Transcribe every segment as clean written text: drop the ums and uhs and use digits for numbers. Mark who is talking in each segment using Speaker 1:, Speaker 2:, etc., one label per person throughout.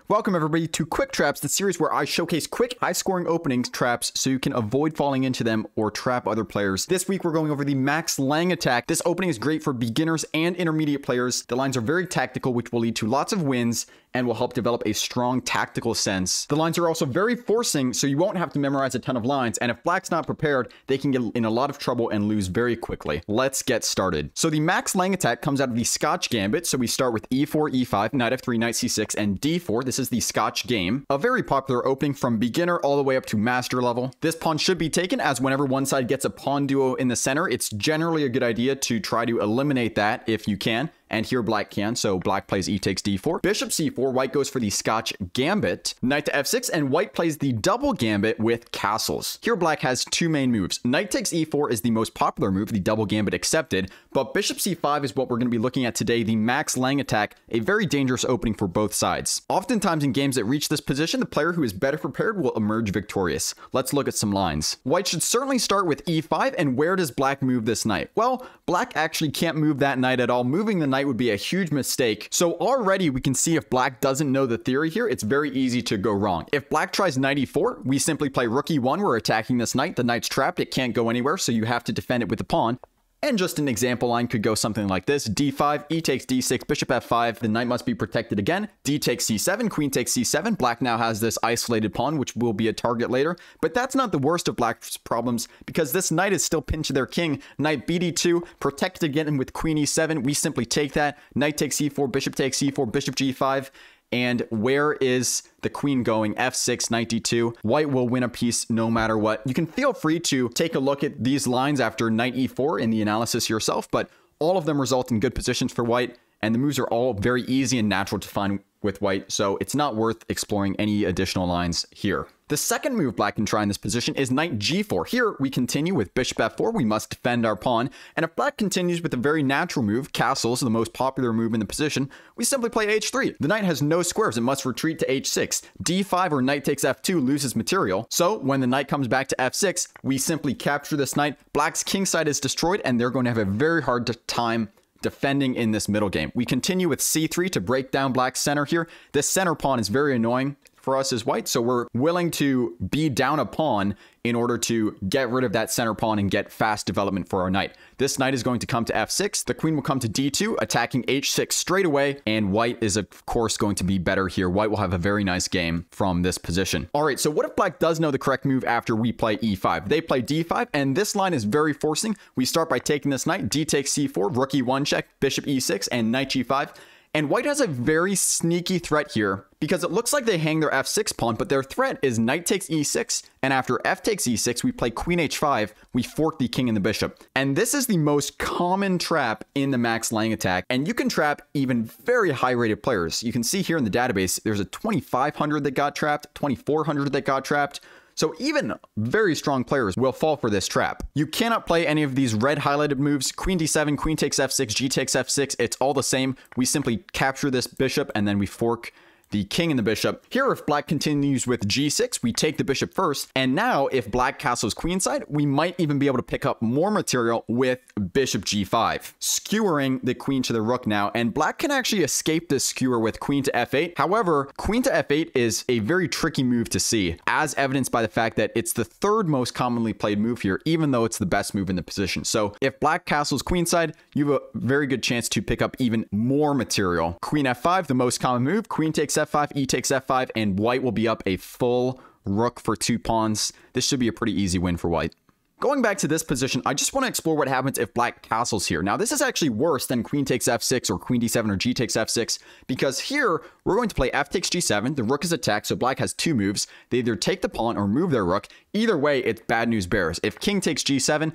Speaker 1: Welcome everybody to Quick Traps, the series where I showcase quick, high-scoring opening traps so you can avoid falling into them or trap other players. This week we're going over the Max Lange Attack. This opening is great for beginners and intermediate players. The lines are very tactical, which will lead to lots of wins and will help develop a strong tactical sense. The lines are also very forcing, so you won't have to memorize a ton of lines, and if black's not prepared, they can get in a lot of trouble and lose very quickly. Let's get started. So the Max Lange Attack comes out of the Scotch Gambit, so we start with e4, e5, knight f3, knight c6, and d4. This is the Scotch game. A very popular opening from beginner all the way up to master level. This pawn should be taken, as whenever one side gets a pawn duo in the center, it's generally a good idea to try to eliminate that if you can. And here black can, so black plays e takes d4. Bishop c4, white goes for the Scotch Gambit. Knight to f6, and white plays the double gambit with castles. Here black has two main moves. Knight takes e4 is the most popular move, the double gambit accepted, but bishop c5 is what we're going to be looking at today, the Max Lange Attack, a very dangerous opening for both sides. Oftentimes in games that reach this position, the player who is better prepared will emerge victorious. Let's look at some lines. White should certainly start with e5, and where does black move this knight? Well, black actually can't move that knight at all. Moving the knight would be a huge mistake. So already we can see if black doesn't know the theory here, it's very easy to go wrong. If black tries knight e4, we simply play rook e1. We're attacking this knight. The knight's trapped. It can't go anywhere, so you have to defend it with the pawn. And just an example line could go something like this. d5, e takes d6, bishop f5. The knight must be protected again. D takes c7, queen takes c7. Black now has this isolated pawn, which will be a target later. But that's not the worst of black's problems, because this knight is still pinned to their king. Knight bd2, protected again with queen e7. We simply take that. Knight takes e4, bishop takes e4, bishop g5. And where is the queen going? f6, knight d2. White will win a piece no matter what. You can feel free to take a look at these lines after knight e4 in the analysis yourself, but all of them result in good positions for white, and the moves are all very easy and natural to find with white, so it's not worth exploring any additional lines here. The second move black can try in this position is knight g4. Here we continue with bishop f4. We must defend our pawn, and if black continues with a very natural move, castles, the most popular move in the position, we simply play h3. The knight has no squares. It must retreat to h6. d5 or knight takes f2 loses material, so when the knight comes back to f6, we simply capture this knight. Black's king side is destroyed, and they're going to have a very hard time defending in this middle game. We continue with c3 to break down black's center here. This center pawn is very annoying for us as white, so we're willing to be down a pawn in order to get rid of that center pawn and get fast development for our knight. This knight is going to come to f6. The queen will come to d2, attacking h6 straight away, and white is of course going to be better here. White will have a very nice game from this position. All right, so what if black does know the correct move after we play e5? They play d5, and this line is very forcing. We start by taking this knight. D takes c4, rook e1 check, bishop e6, and knight g5. And white has a very sneaky threat here, because it looks like they hang their f6 pawn, but their threat is knight takes e6, and after f takes e6, we play queen h5, we fork the king and the bishop. And this is the most common trap in the Max Lange Attack, and you can trap even very high-rated players. You can see here in the database, there's a 2500 that got trapped, 2400 that got trapped. So even very strong players will fall for this trap. You cannot play any of these red highlighted moves. Queen d7, queen takes f6, g takes f6. It's all the same. We simply capture this bishop and then we fork the king and the bishop. Here, if black continues with g6, we take the bishop first. And now, if black castles queenside, we might even be able to pick up more material with bishop g5, skewering the queen to the rook now. And black can actually escape this skewer with queen to f8. However, queen to f8 is a very tricky move to see, as evidenced by the fact that it's the third most commonly played move here, even though it's the best move in the position. So if black castles queenside, you have a very good chance to pick up even more material. Queen f5, the most common move. Queen takes f5, e takes f5, and white will be up a full rook for 2 pawns. This should be a pretty easy win for white. Going back to this position, I just want to explore what happens if black castles here. Now, this is actually worse than queen takes f6 or queen d7 or g takes f6, because here we're going to play f takes g7. The rook is attacked, so black has 2 moves. They either take the pawn or move their rook. Either way, it's bad news bears. If king takes g7,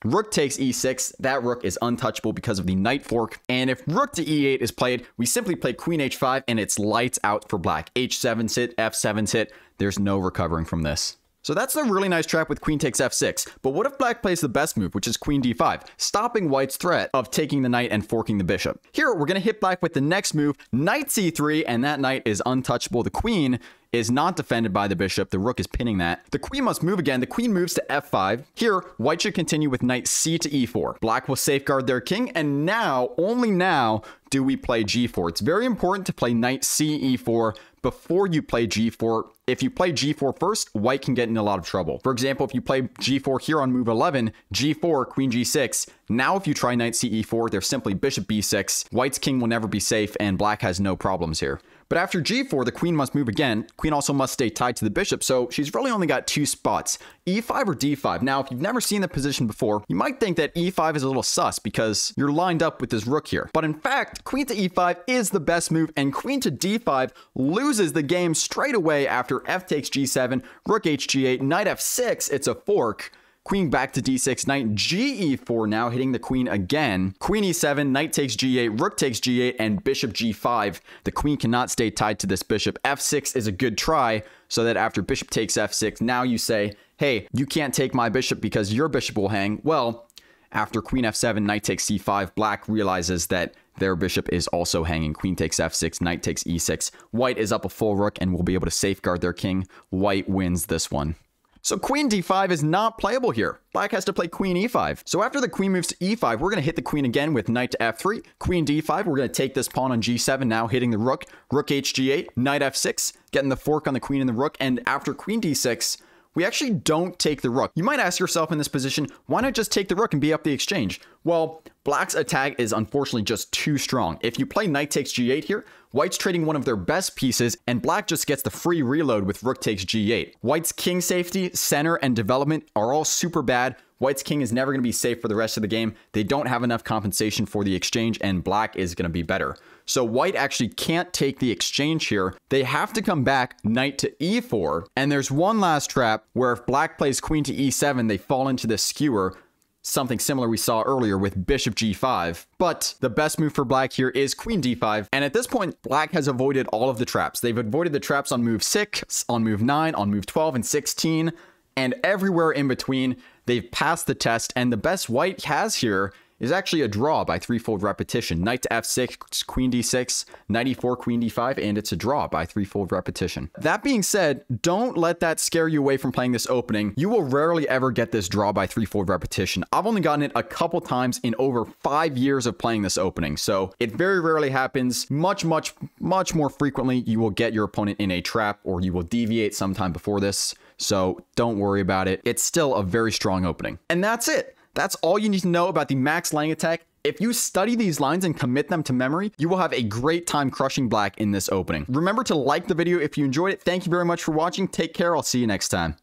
Speaker 1: rook takes e6, that rook is untouchable because of the knight fork. And if rook to e8 is played, we simply play queen h5 and it's lights out for black. h7's hit, f7's hit. There's no recovering from this. So that's a really nice trap with queen takes f6. But what if black plays the best move, which is queen d5, stopping white's threat of taking the knight and forking the bishop? Here, we're going to hit black with the next move, knight c3, and that knight is untouchable. The queen is not defended by the bishop. The rook is pinning that. The queen must move again. The queen moves to f5. Here, white should continue with knight c to e4. Black will safeguard their king, and now, only now, do we play g4. It's very important to play knight c e4 before you play g4. If you play g4 first, white can get in a lot of trouble. For example, if you play g4 here on move 11, g4, queen g6. Now if you try knight ce4, there's simply bishop b6. White's king will never be safe, and black has no problems here. But after g4, the queen must move again. Queen also must stay tied to the bishop, so she's really only got 2 spots, e5 or d5. Now, if you've never seen the position before, you might think that e5 is a little sus because you're lined up with this rook here. But in fact, queen to e5 is the best move, and queen to d5 loses the game straight away after f takes g7, rook hg8, knight f6, it's a fork. Queen back to d6, knight ge4 now, hitting the queen again. Queen e7, knight takes g8, rook takes g8, and bishop g5. The queen cannot stay tied to this bishop. f6 is a good try, so that after bishop takes f6, now you say, hey, you can't take my bishop because your bishop will hang. Well, after queen f7, knight takes c5, black realizes that their bishop is also hanging. Queen takes f6, knight takes e6. White is up a full rook and will be able to safeguard their king. White wins this one. So queen d5 is not playable here. Black has to play queen e5. So after the queen moves to e5, we're going to hit the queen again with knight to f3. Queen d5, we're going to take this pawn on g7, now hitting the rook. Rook hg8, knight f6, getting the fork on the queen and the rook. And after queen d6, we actually don't take the rook. You might ask yourself in this position, why not just take the rook and be up the exchange? Well, black's attack is unfortunately just too strong. If you play knight takes g8 here, white's trading one of their best pieces, and black just gets the free reload with rook takes g8. White's king safety, center, and development are all super bad. White's king is never going to be safe for the rest of the game. They don't have enough compensation for the exchange, and black is going to be better. So white actually can't take the exchange here. They have to come back knight to e4. And there's one last trap where if black plays queen to e7, they fall into this skewer. Something similar we saw earlier with bishop g5. But the best move for black here is queen d5. And at this point, black has avoided all of the traps. They've avoided the traps on move 6, on move 9, on move 12, and 16. And everywhere in between, they've passed the test. And the best white has here is actually a draw by threefold repetition. Knight to f6, queen d6, knight e4, queen d5, and it's a draw by threefold repetition. That being said, don't let that scare you away from playing this opening. You will rarely ever get this draw by threefold repetition. I've only gotten it a couple times in over 5 years of playing this opening, so it very rarely happens. Much more frequently, you will get your opponent in a trap, or you will deviate sometime before this, so don't worry about it. It's still a very strong opening. And that's it. That's all you need to know about the Max Lange attack. If you study these lines and commit them to memory, you will have a great time crushing black in this opening. Remember to like the video if you enjoyed it. Thank you very much for watching. Take care. I'll see you next time.